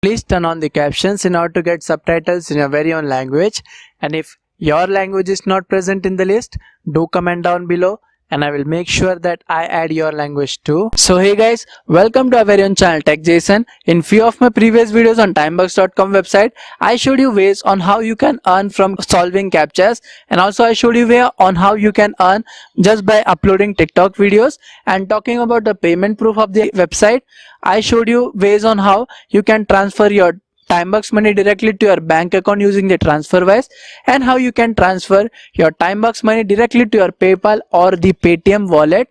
Please turn on the captions in order to get subtitles in your very own language. And if your language is not present in the list, do comment down below and I will make sure that I add your language too. So hey guys, welcome to our very own channel Tech Jason. In few of my previous videos on Timebucks.com website, I showed you ways on how you can earn from solving captchas, and also I showed you way on how you can earn just by uploading TikTok videos. And talking about the payment proof of the website, I showed you ways on how you can transfer your Timebucks money directly to your bank account using the TransferWise, and how you can transfer your Timebucks money directly to your PayPal or the Paytm wallet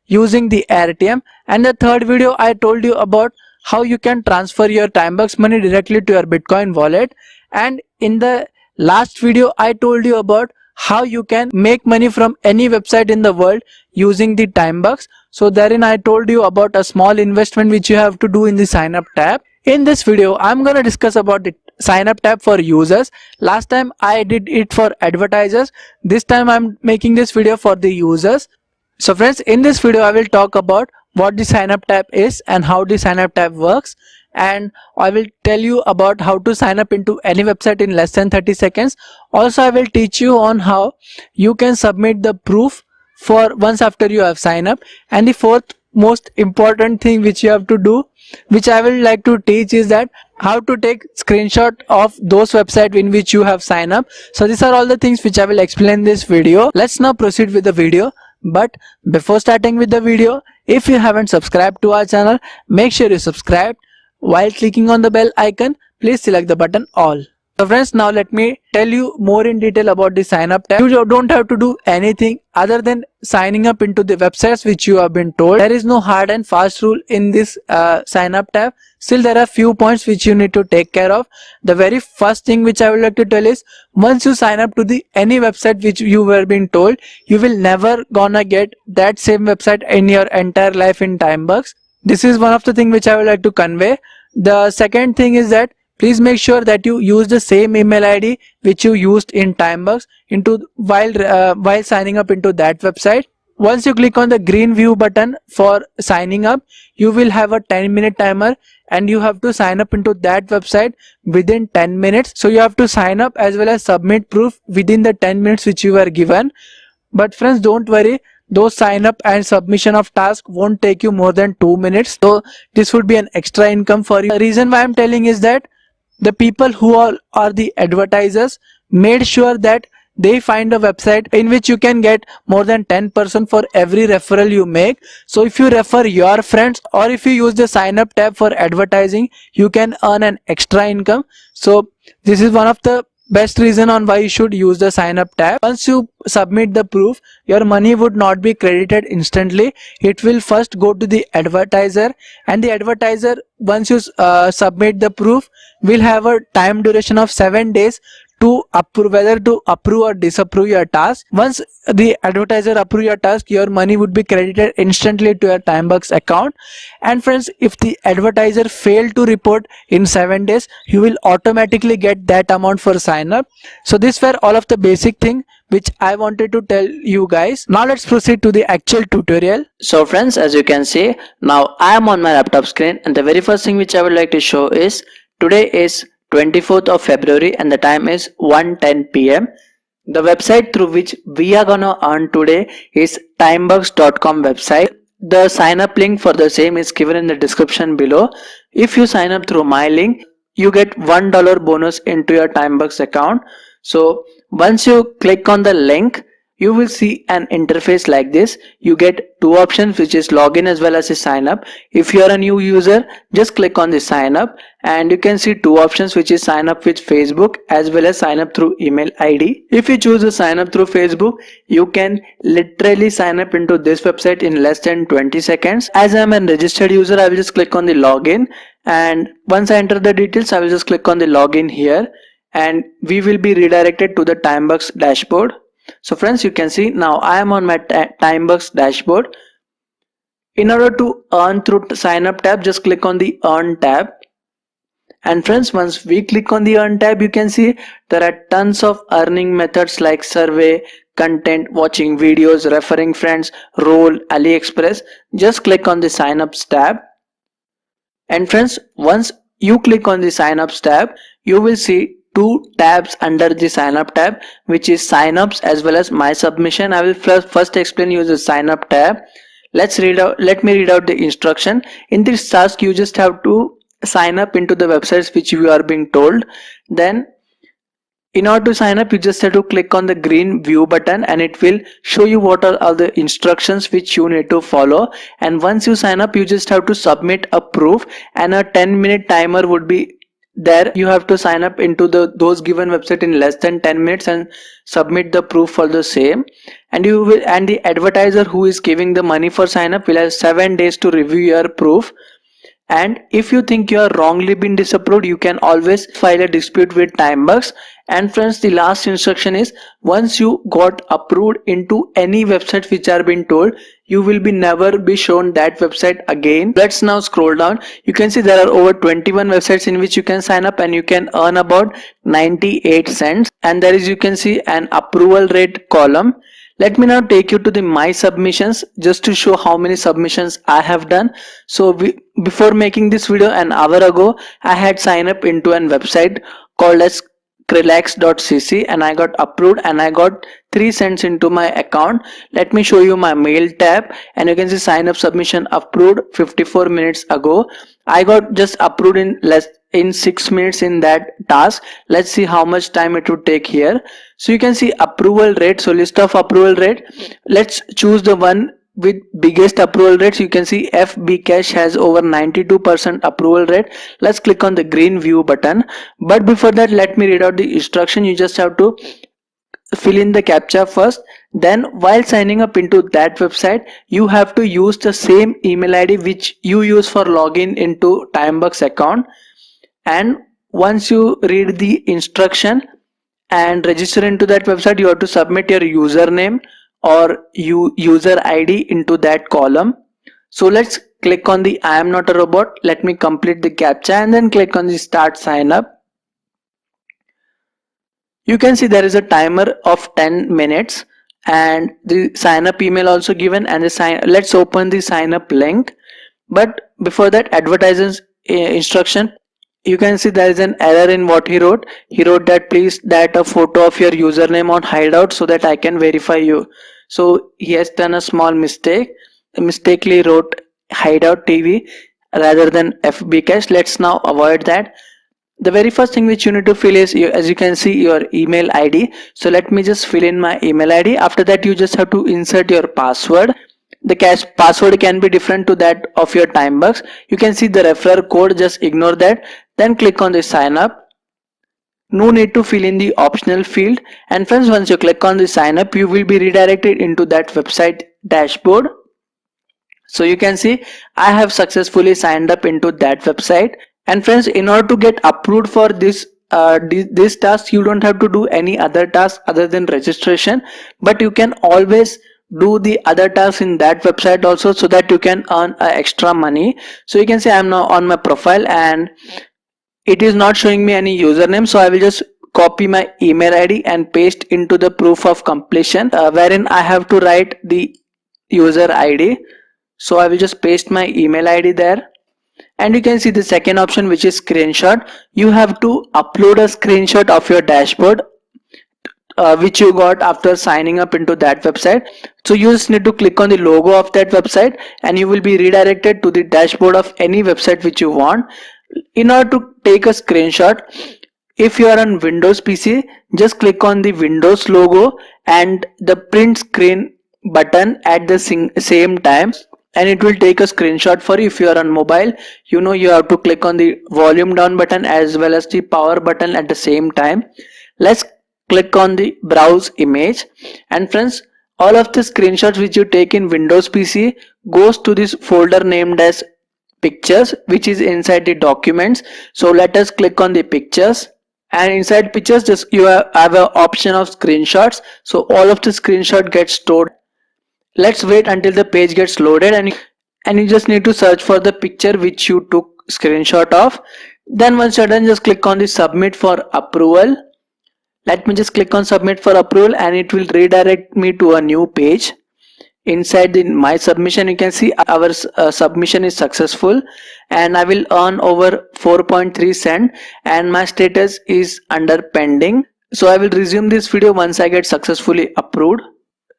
using the AirTM. And the third video I told you about how you can transfer your Timebucks money directly to your Bitcoin wallet. And in the last video I told you about how you can make money from any website in the world using the Timebucks. So therein I told you about a small investment which you have to do in the sign up tab. In this video, I'm gonna discuss about the sign up tab for users. Last time I did it for advertisers. This time I'm making this video for the users. So friends, in this video I will talk about what the sign up tab is and how the sign up tab works. And I will tell you about how to sign up into any website in less than 30 seconds. Also, I will teach you on how you can submit the proof for once after you have signed up. And the fourth most important thing which you have to do, which I will like to teach, is that how to take screenshot of those websites in which you have signed up. So these are all the things which I will explain in this video. Let's now proceed with the video. But before starting with the video, if you haven't subscribed to our channel, make sure you subscribe. While clicking on the bell icon, please select the button all. So friends, now let me tell you more in detail about the sign up tab. You don't have to do anything other than signing up into the websites which you have been told. There is no hard and fast rule in this sign up tab. Still, there are few points which you need to take care of. The very first thing which I would like to tell is, once you sign up to the any website which you were being told, you will never gonna get that same website in your entire life in Timebucks. This is one of the things which I would like to convey. The second thing is that please make sure that you use the same email ID which you used in Timebucks while signing up into that website. Once you click on the green view button for signing up, you will have a 10-minute timer and you have to sign up into that website within 10 minutes. So you have to sign up as well as submit proof within the 10 minutes which you were given. But friends, don't worry, those sign up and submission of task won't take you more than 2 minutes. So this would be an extra income for you. The reason why I'm telling is that the people who are the advertisers made sure that they find a website in which you can get more than 10% for every referral you make. So if you refer your friends or if you use the sign up tab for advertising, you can earn an extra income. So this is one of the best reason on why you should use the sign up tab. Once you submit the proof, your money would not be credited instantly. It will first go to the advertiser, and the advertiser, once you submit the proof, will have a time duration of 7 days to approve, whether to approve or disapprove your task. Once the advertiser approve your task, your money would be credited instantly to your Timebucks account. And friends, if the advertiser failed to report in 7 days, you will automatically get that amount for sign up. So these were all of the basic thing which I wanted to tell you guys. Now let's proceed to the actual tutorial. So friends, as you can see, now I am on my laptop screen, and the very first thing which I would like to show is, today is 24th of February and the time is 1:10 p.m. The website through which we are gonna earn today is Timebucks.com website. The sign up link for the same is given in the description below. If you sign up through my link, you get $1 bonus into your Timebucks account. So once you click on the link, you will see an interface like this. You get two options, which is login as well as a sign up. If you are a new user, just click on the sign up and you can see two options, which is sign up with Facebook as well as sign up through email ID. If you choose to sign up through Facebook, you can literally sign up into this website in less than 20 seconds. As I am a registered user, I will just click on the login, and once I enter the details, I will just click on the login here and we will be redirected to the Timebucks dashboard. So friends, you can see now I am on my Timebucks dashboard. In order to earn through sign up tab, just click on the earn tab. And friends, once we click on the earn tab, you can see there are tons of earning methods like survey, content, watching videos, referring friends, Roll, AliExpress. Just click on the sign ups tab. And friends, once you click on the signups tab, you will see two tabs under the sign up tab, which is signups as well as my submission. I will first explain you the sign up tab. Let me read out the instruction. In this task, you just have to sign up into the websites which you are being told. Then in order to sign up, you just have to click on the green view button and it will show you what are all the instructions which you need to follow. And once you sign up, you just have to submit a proof, and a 10-minute timer would be there. You have to sign up into those given website in less than 10 minutes and submit the proof for the same. And the advertiser who is giving the money for sign up will have 7 days to review your proof. And if you think you are wrongly been disapproved, you can always file a dispute with Timebucks. And friends, the last instruction is, once you got approved into any website which are been told, you will be never be shown that website again. Let's now scroll down. You can see there are over 21 websites in which you can sign up and you can earn about 98 cents. And there is, you can see, an approval rate column. Let me now take you to the my submissions just to show how many submissions I have done. So before making this video an hour ago, I had signed up into an website called as Krelax.cc and I got approved and I got 3 cents into my account. Let me show you my mail tab and you can see sign up submission approved 54 minutes ago. I got just approved in 6 minutes in that task. Let's see how much time it would take here. So you can see approval rate. So list of approval rate. Let's choose the one with biggest approval rates. You can see FBCash has over 92% approval rate. Let's click on the green view button. But before that, let me read out the instruction. You just have to fill in the captcha first. Then while signing up into that website, you have to use the same email ID which you use for login into Timebucks account. And once you read the instruction and register into that website, you have to submit your username or user ID into that column. So let's click on the I am not a robot. Let me complete the captcha and then click on the start sign up. You can see there is a timer of 10 minutes and the sign up email also given, and let's open the sign up link. But before that, advertiser's instruction. You can see there is an error in what he wrote. He wrote that please that a photo of your username on Hideout so that I can verify you. So he has done a small mistake. He mistakenly wrote Hideout TV rather than FBCash. Let's now avoid that. The very first thing which you need to fill is, as you can see, your email ID. So let me just fill in my email ID. After that, you just have to insert your password. The password can be different to that of your Timebucks. You can see the referral code, just ignore that. Then click on the sign up. No need to fill in the optional field. And friends, once you click on the sign up, you will be redirected into that website dashboard. So you can see I have successfully signed up into that website. And friends, in order to get approved for this task, you don't have to do any other task other than registration, but you can always do the other tasks in that website also so that you can earn extra money. So you can see I'm now on my profile and it is not showing me any username, so I will just copy my email ID and paste into the proof of completion wherein I have to write the user ID. So I will just paste my email ID there. And you can see the second option, which is screenshot. You have to upload a screenshot of your dashboard which you got after signing up into that website. So you just need to click on the logo of that website and you will be redirected to the dashboard of any website which you want. In order to take a screenshot, if you are on Windows PC, just click on the Windows logo and the print screen button at the same time, and it will take a screenshot for you. If you are on mobile, you know you have to click on the volume down button as well as the power button at the same time. Let's click on the browse image, and friends, all of the screenshots which you take in Windows PC goes to this folder named as pictures, which is inside the documents. So let us click on the pictures, and inside pictures just you have an option of screenshots. So all of the screenshot gets stored. Let's wait until the page gets loaded, and you just need to search for the picture which you took screenshot of. Then once you're done, just click on the submit for approval. Let me just click on submit for approval and it will redirect me to a new page. inside my submission you can see our submission is successful, and I will earn over 4.3 cent, and my status is under pending. So I will resume this video once I get successfully approved.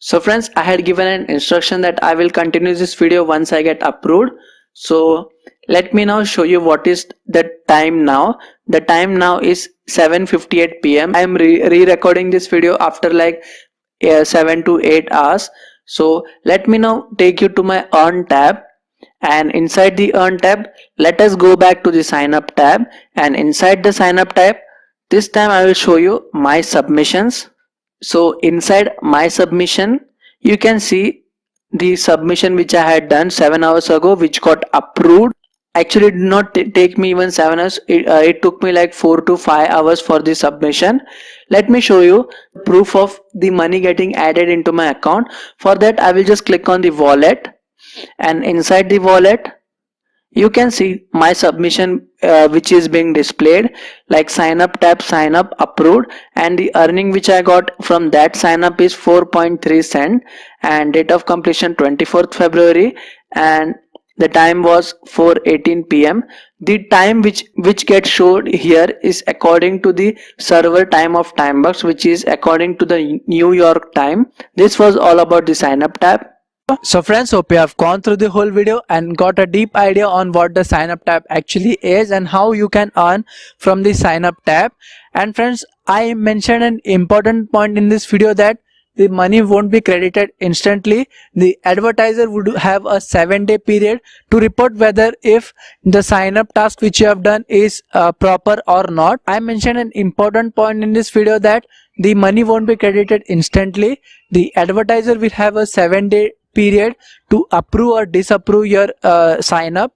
So friends, I had given an instruction that I will continue this video once I get approved. So let me now show you what is the time now. The time now is 7:58 p.m. I am re-recording this video after like 7 to 8 hours. So let me now take you to my earn tab, and inside the earn tab let us go back to the sign up tab, and inside the sign up tab this time I will show you my submissions. So inside my submission you can see the submission which I had done 7 hours ago, which got approved. Actually it did not take me even 7 hours, it took me like 4 to 5 hours for the submission. Let me show you proof of the money getting added into my account. For that I will just click on the wallet, and inside the wallet you can see my submission which is being displayed, like sign up tab, sign up, approved, and the earning which I got from that sign up is 4.3 cent, and date of completion 24th February, and the time was 4:18 p.m. The time which gets showed here is according to the server time of Timebux, which is according to the New York time. This was all about the sign up tab. So friends, hope you have gone through the whole video and got a deep idea on what the sign up tab actually is and how you can earn from the sign up tab. And friends, I mentioned an important point in this video that the money won't be credited instantly. The advertiser would have a 7-day period to report whether if the sign up task which you have done is proper or not. I mentioned an important point in this video that the money won't be credited instantly. The advertiser will have a 7-day period to approve or disapprove your sign up.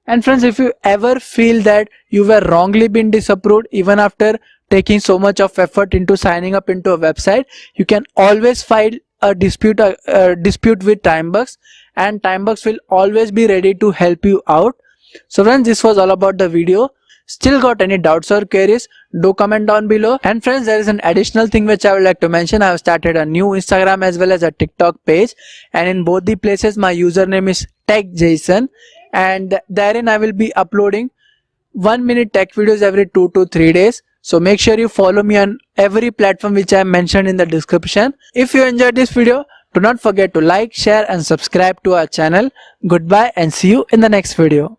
And friends, if you ever feel that you were wrongly been disapproved even after taking so much of effort into signing up into a website, you can always file a dispute with Timebux, and Timebux will always be ready to help you out. So friends, this was all about the video. Still got any doubts or queries, do comment down below. And friends, there is an additional thing which I would like to mention. I have started a new Instagram as well as a TikTok page, and in both the places my username is TechJason, and therein I will be uploading 1-minute tech videos every 2 to 3 days. So make sure you follow me on every platform which I mentioned in the description. If you enjoyed this video, do not forget to like, share and subscribe to our channel. Goodbye and see you in the next video.